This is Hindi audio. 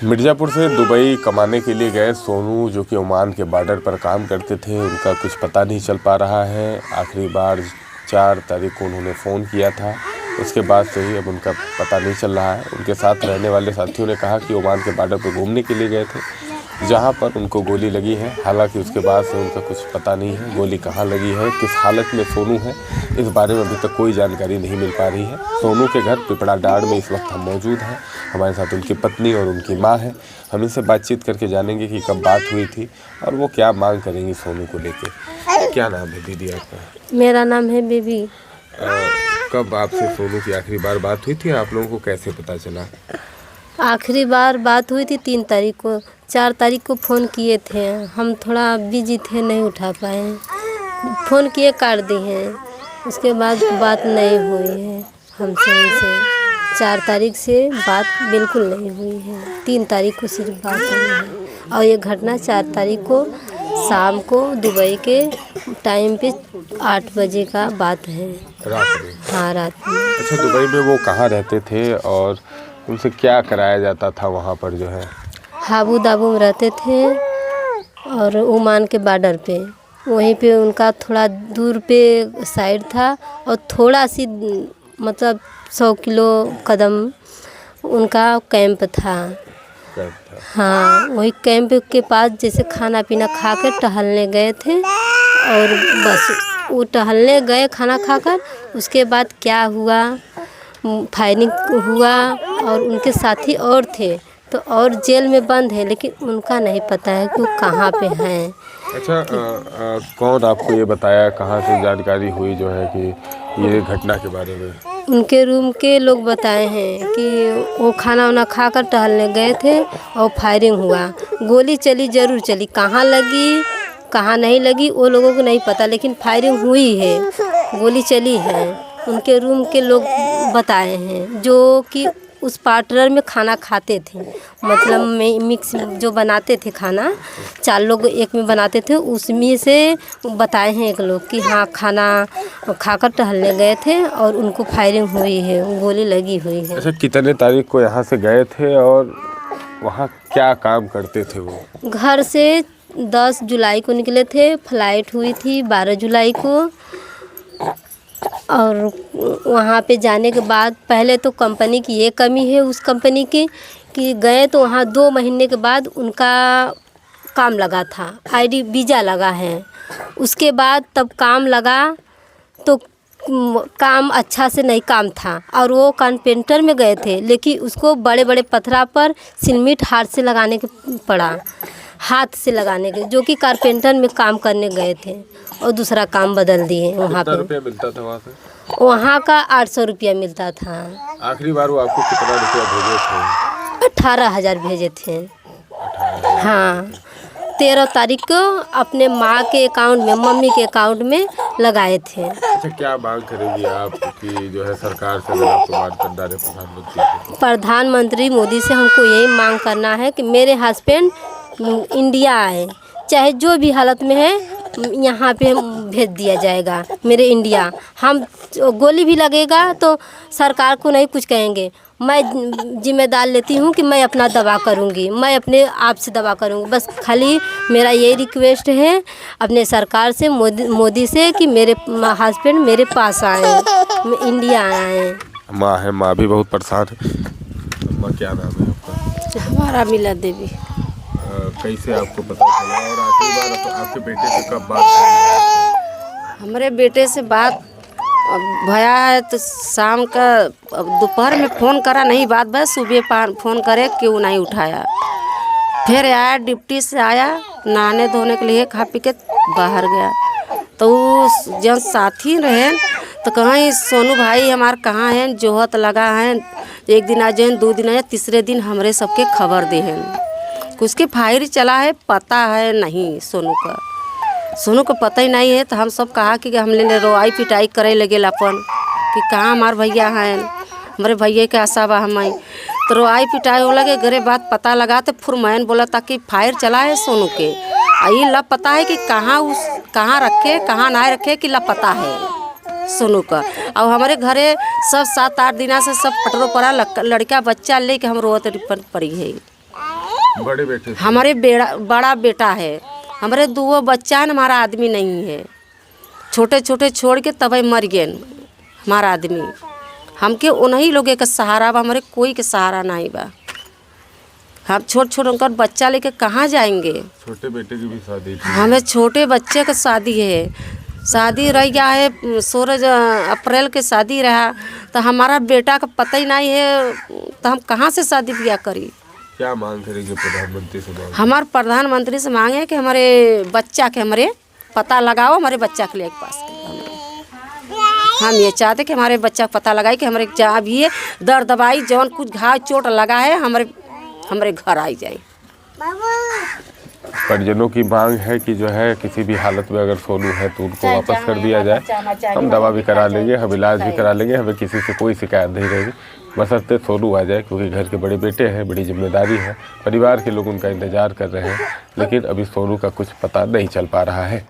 मिर्ज़ापुर से दुबई कमाने के लिए गए सोनू, जो कि ओमान के बॉर्डर पर काम करते थे, उनका कुछ पता नहीं चल पा रहा है। आखिरी बार 4 तारीख को उन्होंने फ़ोन किया था, उसके बाद से ही अब उनका पता नहीं चल रहा है। उनके साथ रहने वाले साथियों ने कहा कि ओमान के बॉर्डर पर घूमने के लिए गए थे, जहां पर उनको गोली लगी है। हालांकि उसके बाद से उनका कुछ पता नहीं है, गोली कहां लगी है, किस हालत में सोनू है, इस बारे में अभी तक कोई जानकारी नहीं मिल पा रही है। सोनू के घर पिपड़ा डाड़ में इस वक्त हम मौजूद हैं। हमारे साथ उनकी पत्नी और उनकी माँ है। हम इनसे बातचीत करके जानेंगे कि कब बात हुई थी और वो क्या मांग करेंगी सोनू को लेके। क्या नाम है दीदी आपका? मेरा नाम है बेबी। कब आपसे सोनू की आखिरी बार बात हुई थी? आप लोगों को कैसे पता चला? आखिरी बार बात हुई थी 3 तारीख को। 4 तारीख को फ़ोन किए थे, हम थोड़ा बिजी थे, नहीं उठा पाए। फ़ोन किए काट दिए हैं, उसके बाद बात नहीं हुई है हमसे उनसे। 4 तारीख से बात बिल्कुल नहीं हुई है, 3 तारीख को सिर्फ बात हुई है। और ये घटना 4 तारीख को शाम को दुबई के टाइम पे 8 बजे का बात है। रात में? हाँ, रात में। अच्छा, दुबई में वो कहाँ रहते थे और उनसे क्या कराया जाता था वहाँ पर जो है? हाबू दाबू में रहते थे और ओमान के बॉर्डर पे, वहीं पे उनका थोड़ा दूर पे साइड था और थोड़ा सी मतलब 100 किलो कदम उनका कैंप था। हाँ, वही कैंप के पास जैसे खाना पीना खा कर टहलने गए थे और बस वो टहलने गए खाना खाकर। उसके बाद क्या हुआ, फायरिंग हुआ और उनके साथी और थे तो और जेल में बंद है, लेकिन उनका नहीं पता है कि वो कहाँ पे हैं। अच्छा, कौन आपको ये बताया, कहाँ से जानकारी हुई जो है कि ये घटना के बारे में? उनके रूम के लोग बताए हैं कि वो खाना वाना खाकर टहलने गए थे और फायरिंग हुआ। गोली चली, ज़रूर चली, कहाँ लगी कहाँ नहीं लगी वो लोगों को नहीं पता, लेकिन फायरिंग हुई है, गोली चली है। उनके रूम के लोग बताए हैं जो कि उस पार्टनर में खाना खाते थे, मतलब में मिक्स जो बनाते थे खाना, 4 लोग एक में बनाते थे, उसमें से बताए हैं एक लोग कि हाँ खाना खाकर टहलने गए थे और उनको फायरिंग हुई है, गोली लगी हुई है। अच्छा, कितने तारीख को यहाँ से गए थे और वहाँ क्या काम करते थे वो? घर से 10 जुलाई को निकले थे, फ्लाइट हुई थी 12 जुलाई को। और वहाँ पे जाने के बाद पहले तो कंपनी की ये कमी है उस कंपनी की कि गए तो वहाँ 2 महीने के बाद उनका काम लगा था, आईडी वीज़ा लगा है। उसके बाद तब काम लगा तो काम अच्छा से नहीं काम था और वो कारपेंटर में गए थे, लेकिन उसको बड़े बड़े पत्थरा पर सिलमिट हाथ से लगाने के पड़ा, हाथ से लगाने के, जो कि कारपेंटर में काम करने गए थे और दूसरा काम बदल दिए। वहाँ कितना पे रुपया मिलता था वहाँ से? वहाँ का 800 रुपया मिलता था। आखिरी बार वो आपको कितना रुपया भेजे थे? 18,000 भेजे थे। हाँ, 13 तारीख को अपने माँ के अकाउंट में, मम्मी के अकाउंट में लगाए थे। अच्छा, क्या मांग करेंगी आप कि जो है सरकार से, अगर आपको बात करना है प्रधानमंत्री से? प्रधानमंत्री मोदी से हमको यही मांग करना है कि मेरे हस्बैंड इंडिया आए, चाहे जो भी हालत में है यहाँ पे भेज दिया जाएगा मेरे इंडिया। हम गोली भी लगेगा तो सरकार को नहीं कुछ कहेंगे, मैं जिम्मेदार लेती हूँ कि मैं अपना दवा करूँगी, मैं अपने आप से दवा करूँगी। बस खाली मेरा यही रिक्वेस्ट है अपने सरकार से, मोदी से, कि मेरे हस्बैंड मेरे पास आए, इंडिया आए। माँ है, माँ भी बहुत परेशान है। माँ, क्या नाम है आपका? हमारा मिला देवी। कैसे आपको पता चला और आखिरी बार आपके बेटे से कब बात हुई? हमारे बेटे से बात भया है तो शाम का, दोपहर में फ़ोन करा, नहीं बात बस सुबह फ़ोन करे, क्यों नहीं उठाया। फिर आया, डिप्टी से आया, नहाने धोने के लिए, खा पी के बाहर गया। तो जब साथी रहे तो कहीं सोनू भाई हमारे कहाँ हैं, जोहत लगा है, एक दिन आ जाए, 2 दिन आए, तीसरे दिन हमरे सबके खबर दे हैं। उसके फायर चला है, पता है नहीं सोनू को पता ही नहीं है। तो हम सब कहा कि हमने रोआई पिटाई करे लगे अपन कि कहाँ हमारे भैया हैं, हमारे भैया के आशा बा हमें। तो रोआई पिटाई हो लगे, घरे बात पता लगा तो फिर मैंने बोला ताकि फायर चला है सोनू के, ये ला पता है कि कहाँ रखे, कहाँ ना रखे, कि ला पता है सोनू का। और हमारे घरे सब 7-8 दिन से सब पटरो पड़ा, लड़का बच्चा ले के हम रोते पड़ी है। बड़े बेटे हमारे बड़ा बेटा है, हमारे 2 बच्चा है, हमारा आदमी नहीं है। छोटे छोटे छोड़ के तभी मर गए हमारा आदमी। हमके उन्हीं लोगों का सहारा बा, हमारे कोई के सहारा नहीं बा। हम छोट उनका बच्चा लेके कहाँ जाएंगे। छोटे बेटे की भी शादी थी। हमें छोटे बच्चे का शादी है, शादी रह गया है 16 अप्रैल के शादी रहा, तो हमारा बेटा का पता ही नहीं है, तो हम कहाँ से शादी ब्याह करी। क्या मांग करेंगे प्रधानमंत्री से? हमारे प्रधानमंत्री से मांगे कि हमारे बच्चा के हमारे पता लगाओ, हमारे बच्चा के लिए एक पास हम ये चाहते कि हमारे बच्चा का पता लगाए कि हमारे जहाँ भी है दर्द दवाई जौन कुछ घाव चोट लगा है हमारे घर आई जाए। परिजनों की मांग है कि जो है किसी भी हालत में अगर सोनू है तो उनको वापस कर दिया जाए। हम दवा भी करा लेंगे, हम इलाज भी करा लेंगे, हमें किसी से कोई शिकायत नहीं रहेगी, बशर्ते सोनू आ जाए, क्योंकि घर के बड़े बेटे हैं, बड़ी जिम्मेदारी है, परिवार के लोग उनका इंतज़ार कर रहे हैं, लेकिन अभी सोनू का कुछ पता नहीं चल पा रहा है।